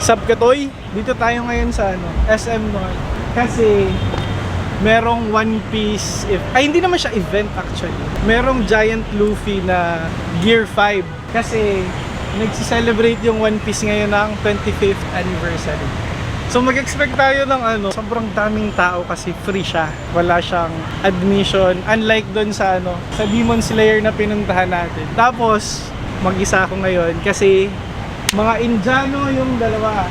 Sabkatoy, dito tayo ngayon sa SM North. Kasi merong One Piece, hindi naman siya event actually. Merong Giant Luffy na Gear 5. Kasi nagsi-celebrate yung One Piece ngayon ng 25th anniversary. So mag-expect tayo ng sobrang daming tao kasi free siya. Wala siyang admission. Unlike doon sa sa Demon Slayer na pinuntahan natin. Tapos mag-isa ako ngayon kasi mga Indiano yung dalawa.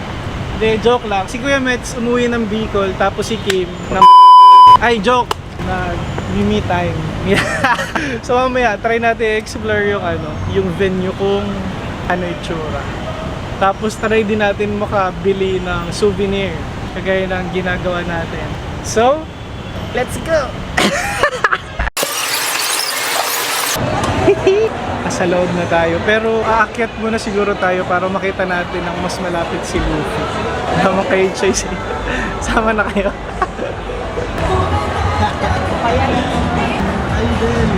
De, joke lang. Si Kuya Mets umuwi ng Bicol, tapos si Kim ay, joke! Nag-me time. So mamaya, try natin explore yung venue kung ano itsura. Tapos try din natin makabili ng souvenir, kagaya ng ginagawa natin. So, let's go! Nasa loob na tayo, pero aakyat muna siguro tayo para makita natin ang mas malapit si Luffy. Tama kayo, Choice. Sama na kayo. Ay, din.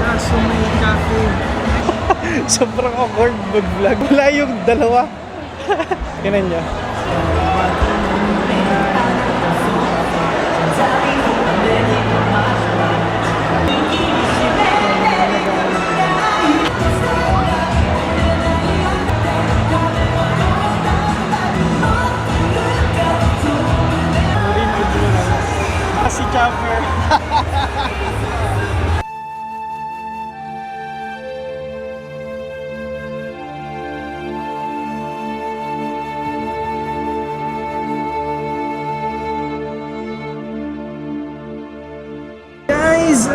Kaso may cafe. Sobrang awkward mag-vlog. Wala yung dalawa. Kinan niya. Si Chopper. Guys,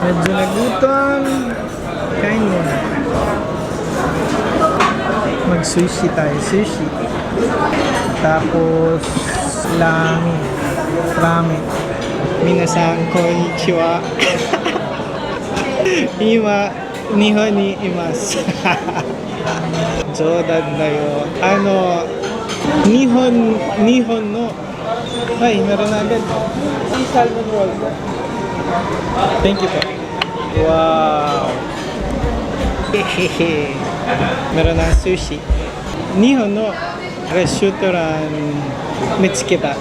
medyo nagutom. Kain muna. Mag-sushi tayo. Sushi. Tapos ramen. Minasan konnichiwa. Ima nihon ni imasu. Jodan da yo. Nihon no. Ay, meron na agad. Salmon roll. Thank you po. Wow. Meron na sushi. Nihon no restaurant mitsuketa.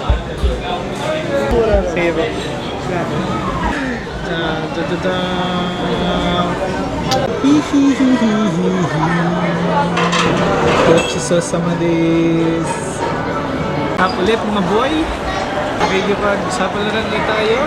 Sige po. Gochusou-sama desu. Ulit mga boy. Nakikipag-usapan na rin tayo.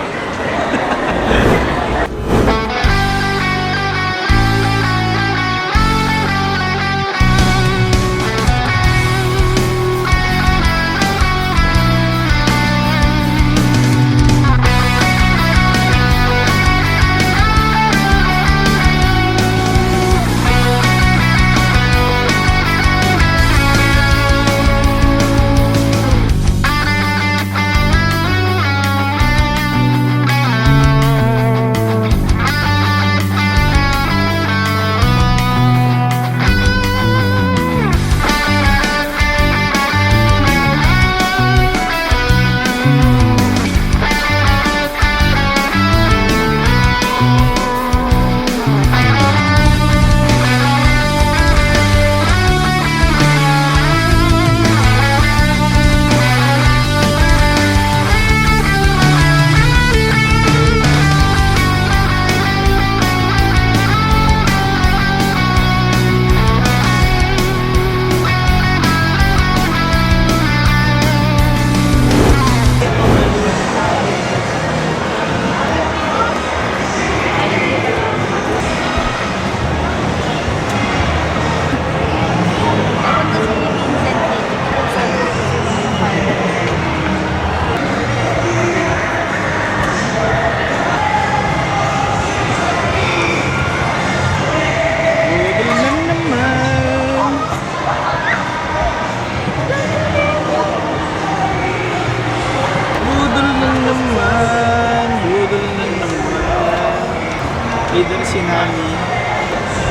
Either si Nami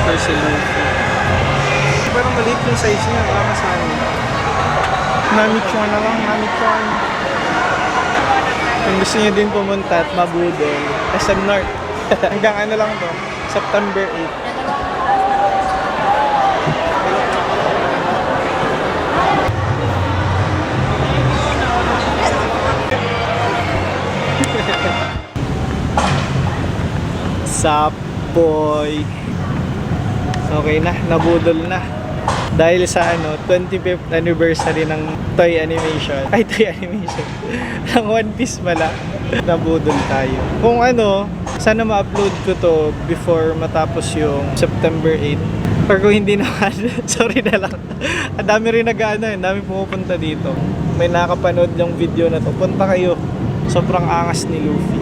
or si Luffy. Parang maliit yung size niya, baka sa amin. Nami-chan na lang, Nami-chan. Kung gusto niyo din pumunta at mabudol, SM North. Hanggang ano lang to, September 8. Sup, boy? Okay na, nabudol na. Dahil sa 25th anniversary ng Toy Animation. Ay, Toy Animation. Ng One Piece pala. Nabudol tayo. Kung sana ma-upload ko to before matapos yung September 8. Pero kung hindi naman, sorry na lang. Ang dami rin ang dami pumupunta dito. May nakapanood yung video na to. Punta kayo. Sobrang angas ni Luffy.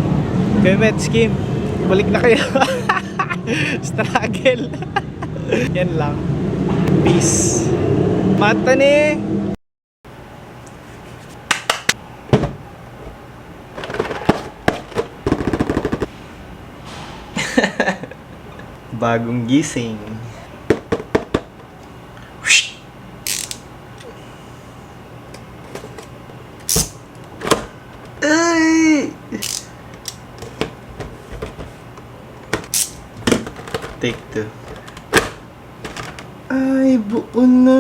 Kaya Metskim, balik na kayo. Struggle. Yan lang. Peace. Mata ni. Bagong gising. Ay! Take two. Ay, buo na.